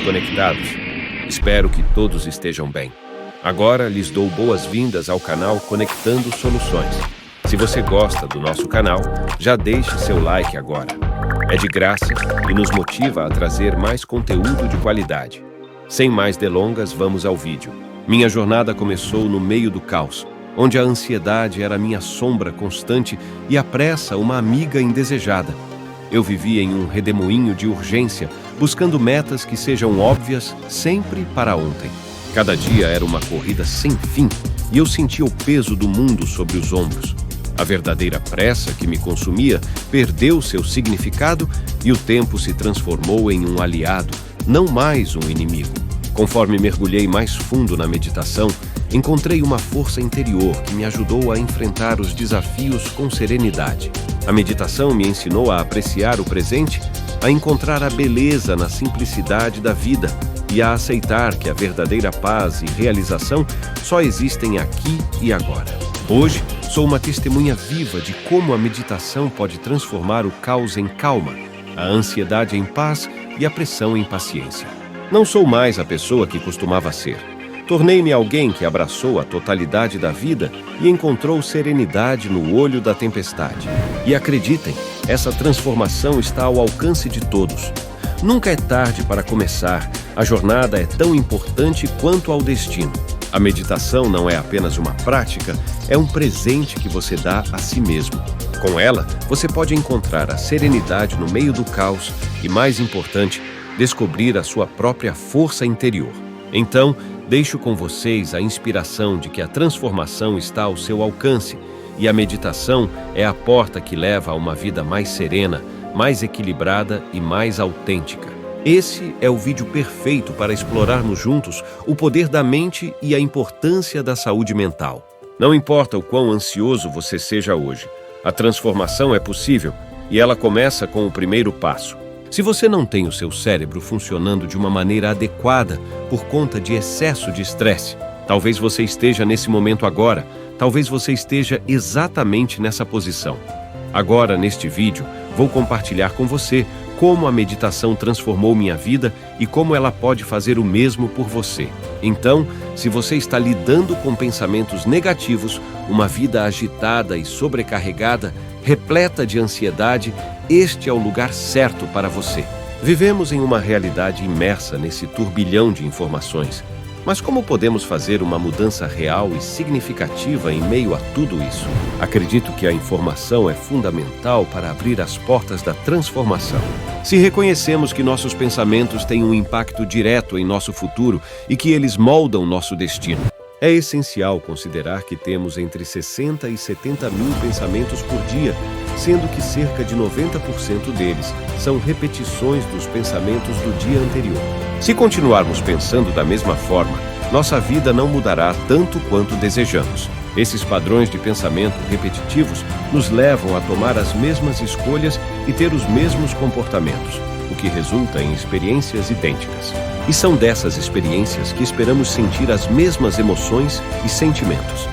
conectados. Espero que todos estejam bem. Agora lhes dou boas-vindas ao canal Conectando Soluções. Se você gosta do nosso canal, já deixe seu like agora. É de graça e nos motiva a trazer mais conteúdo de qualidade. Sem mais delongas, vamos ao vídeo. Minha jornada começou no meio do caos, onde a ansiedade era minha sombra constante e a pressa uma amiga indesejada. Eu vivia em um redemoinho de urgência, buscando metas que sejam óbvias sempre para ontem. Cada dia era uma corrida sem fim e eu sentia o peso do mundo sobre os ombros. A verdadeira pressa que me consumia perdeu seu significado e o tempo se transformou em um aliado, não mais um inimigo. Conforme mergulhei mais fundo na meditação, encontrei uma força interior que me ajudou a enfrentar os desafios com serenidade. A meditação me ensinou a apreciar o presente, a encontrar a beleza na simplicidade da vida e a aceitar que a verdadeira paz e realização só existem aqui e agora. Hoje, sou uma testemunha viva de como a meditação pode transformar o caos em calma, a ansiedade em paz e a pressão em paciência. Não sou mais a pessoa que costumava ser. Tornei-me alguém que abraçou a totalidade da vida e encontrou serenidade no olho da tempestade. E acreditem, essa transformação está ao alcance de todos. Nunca é tarde para começar, a jornada é tão importante quanto ao destino. A meditação não é apenas uma prática, é um presente que você dá a si mesmo. Com ela, você pode encontrar a serenidade no meio do caos e, mais importante, descobrir a sua própria força interior. Então, deixo com vocês a inspiração de que a transformação está ao seu alcance e a meditação é a porta que leva a uma vida mais serena, mais equilibrada e mais autêntica. Esse é o vídeo perfeito para explorarmos juntos o poder da mente e a importância da saúde mental. Não importa o quão ansioso você seja hoje, a transformação é possível e ela começa com o primeiro passo. Se você não tem o seu cérebro funcionando de uma maneira adequada por conta de excesso de estresse, talvez você esteja nesse momento agora, talvez você esteja exatamente nessa posição. Agora, neste vídeo, vou compartilhar com você como a meditação transformou minha vida e como ela pode fazer o mesmo por você. Então, se você está lidando com pensamentos negativos, uma vida agitada e sobrecarregada, repleta de ansiedade, este é o lugar certo para você. Vivemos em uma realidade imersa nesse turbilhão de informações. Mas como podemos fazer uma mudança real e significativa em meio a tudo isso? Acredito que a informação é fundamental para abrir as portas da transformação. Se reconhecemos que nossos pensamentos têm um impacto direto em nosso futuro e que eles moldam nosso destino, é essencial considerar que temos entre 60 e 70 mil pensamentos por dia, sendo que cerca de 90% deles são repetições dos pensamentos do dia anterior. Se continuarmos pensando da mesma forma, nossa vida não mudará tanto quanto desejamos. Esses padrões de pensamento repetitivos nos levam a tomar as mesmas escolhas e ter os mesmos comportamentos, o que resulta em experiências idênticas. E são dessas experiências que esperamos sentir as mesmas emoções e sentimentos.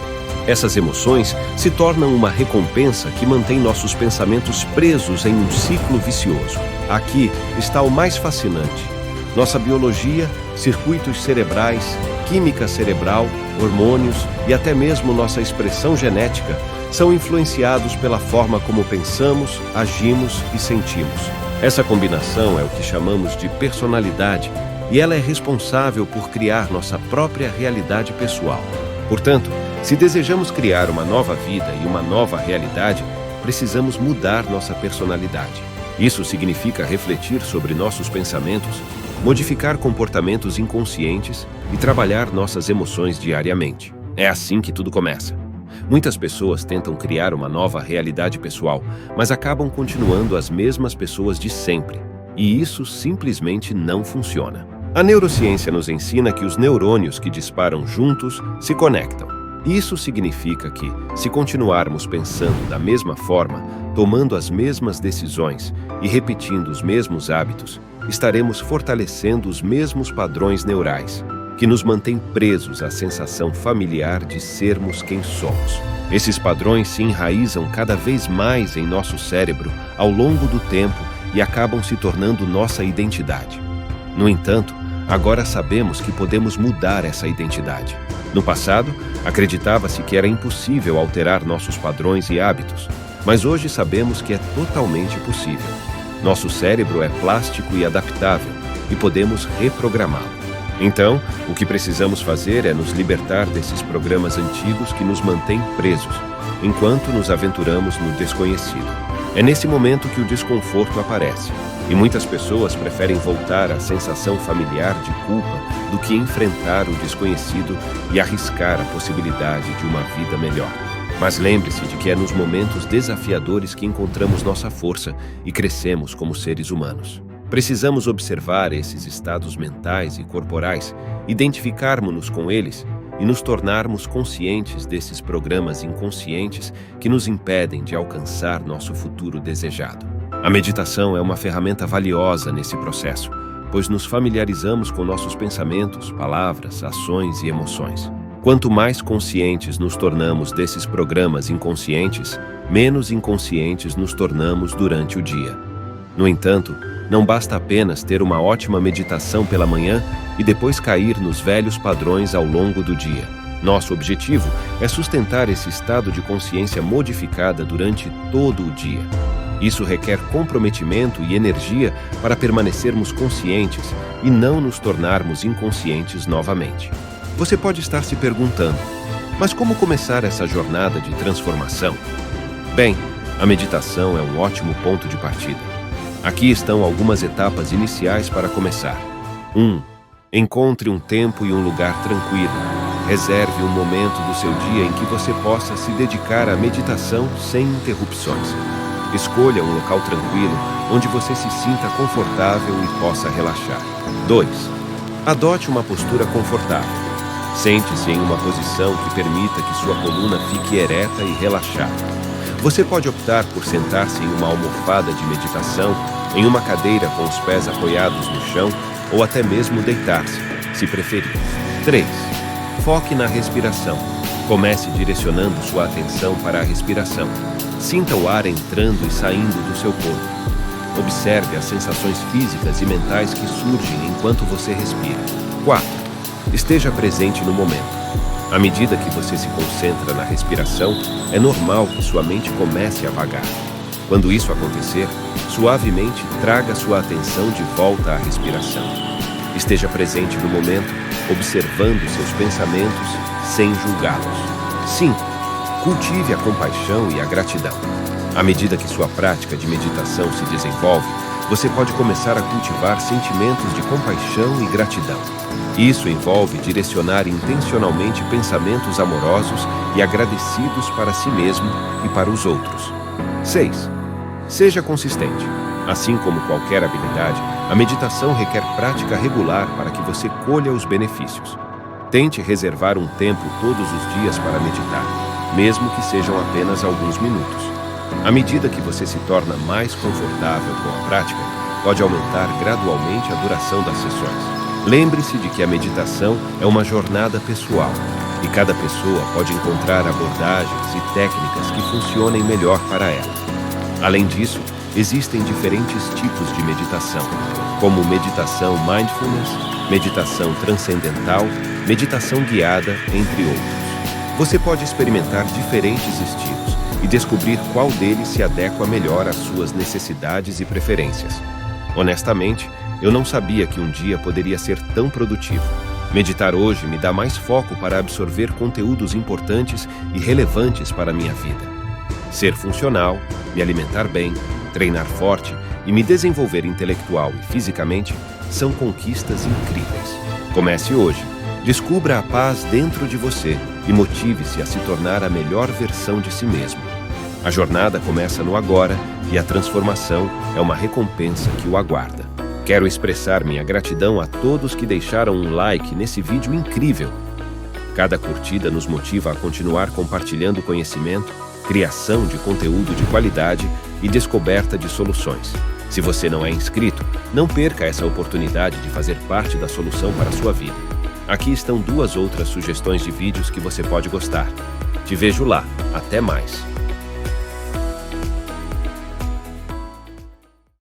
Essas emoções se tornam uma recompensa que mantém nossos pensamentos presos em um ciclo vicioso. Aqui está o mais fascinante. Nossa biologia, circuitos cerebrais, química cerebral, hormônios e até mesmo nossa expressão genética são influenciados pela forma como pensamos, agimos e sentimos. Essa combinação é o que chamamos de personalidade e ela é responsável por criar nossa própria realidade pessoal. Portanto, se desejamos criar uma nova vida e uma nova realidade, precisamos mudar nossa personalidade. Isso significa refletir sobre nossos pensamentos, modificar comportamentos inconscientes e trabalhar nossas emoções diariamente. É assim que tudo começa. Muitas pessoas tentam criar uma nova realidade pessoal, mas acabam continuando as mesmas pessoas de sempre. E isso simplesmente não funciona. A neurociência nos ensina que os neurônios que disparam juntos se conectam. Isso significa que, se continuarmos pensando da mesma forma, tomando as mesmas decisões e repetindo os mesmos hábitos, estaremos fortalecendo os mesmos padrões neurais, que nos mantêm presos à sensação familiar de sermos quem somos. Esses padrões se enraizam cada vez mais em nosso cérebro ao longo do tempo e acabam se tornando nossa identidade. No entanto, agora sabemos que podemos mudar essa identidade. No passado, acreditava-se que era impossível alterar nossos padrões e hábitos, mas hoje sabemos que é totalmente possível. Nosso cérebro é plástico e adaptável e podemos reprogramá-lo. Então, o que precisamos fazer é nos libertar desses programas antigos que nos mantêm presos, enquanto nos aventuramos no desconhecido. É nesse momento que o desconforto aparece, e muitas pessoas preferem voltar à sensação familiar de culpa do que enfrentar o desconhecido e arriscar a possibilidade de uma vida melhor. Mas lembre-se de que é nos momentos desafiadores que encontramos nossa força e crescemos como seres humanos. Precisamos observar esses estados mentais e corporais, identificarmos-nos com eles e nos tornarmos conscientes desses programas inconscientes que nos impedem de alcançar nosso futuro desejado. A meditação é uma ferramenta valiosa nesse processo, pois nos familiarizamos com nossos pensamentos, palavras, ações e emoções. Quanto mais conscientes nos tornamos desses programas inconscientes, menos inconscientes nos tornamos durante o dia. No entanto, não basta apenas ter uma ótima meditação pela manhã e depois cair nos velhos padrões ao longo do dia. Nosso objetivo é sustentar esse estado de consciência modificada durante todo o dia. Isso requer comprometimento e energia para permanecermos conscientes e não nos tornarmos inconscientes novamente. Você pode estar se perguntando, mas como começar essa jornada de transformação? Bem, a meditação é um ótimo ponto de partida. Aqui estão algumas etapas iniciais para começar. 1. Encontre um tempo e um lugar tranquilo. Reserve um momento do seu dia em que você possa se dedicar à meditação sem interrupções. Escolha um local tranquilo onde você se sinta confortável e possa relaxar. 2. Adote uma postura confortável. Sente-se em uma posição que permita que sua coluna fique ereta e relaxada. Você pode optar por sentar-se em uma almofada de meditação, em uma cadeira com os pés apoiados no chão ou até mesmo deitar-se, se preferir. 3. Foque na respiração. Comece direcionando sua atenção para a respiração. Sinta o ar entrando e saindo do seu corpo. Observe as sensações físicas e mentais que surgem enquanto você respira. 4. Esteja presente no momento. À medida que você se concentra na respiração, é normal que sua mente comece a vagar. Quando isso acontecer, suavemente traga sua atenção de volta à respiração. Esteja presente no momento, observando seus pensamentos sem julgá-los. 5. Cultive a compaixão e a gratidão. À medida que sua prática de meditação se desenvolve, você pode começar a cultivar sentimentos de compaixão e gratidão. Isso envolve direcionar intencionalmente pensamentos amorosos e agradecidos para si mesmo e para os outros. 6. Seja consistente. Assim como qualquer habilidade, a meditação requer prática regular para que você colha os benefícios. Tente reservar um tempo todos os dias para meditar, mesmo que sejam apenas alguns minutos. À medida que você se torna mais confortável com a prática, pode aumentar gradualmente a duração das sessões. Lembre-se de que a meditação é uma jornada pessoal e cada pessoa pode encontrar abordagens e técnicas que funcionem melhor para ela. Além disso, existem diferentes tipos de meditação, como meditação mindfulness, meditação transcendental, meditação guiada, entre outros. Você pode experimentar diferentes estilos e descobrir qual deles se adequa melhor às suas necessidades e preferências. Honestamente, eu não sabia que um dia poderia ser tão produtivo. Meditar hoje me dá mais foco para absorver conteúdos importantes e relevantes para a minha vida. Ser funcional, me alimentar bem, treinar forte e me desenvolver intelectual e fisicamente são conquistas incríveis. Comece hoje. Descubra a paz dentro de você e motive-se a se tornar a melhor versão de si mesmo. A jornada começa no agora e a transformação é uma recompensa que o aguarda. Quero expressar minha gratidão a todos que deixaram um like nesse vídeo incrível. Cada curtida nos motiva a continuar compartilhando conhecimento, criação de conteúdo de qualidade e descoberta de soluções. Se você não é inscrito, não perca essa oportunidade de fazer parte da solução para a sua vida. Aqui estão 2 outras sugestões de vídeos que você pode gostar. Te vejo lá. Até mais!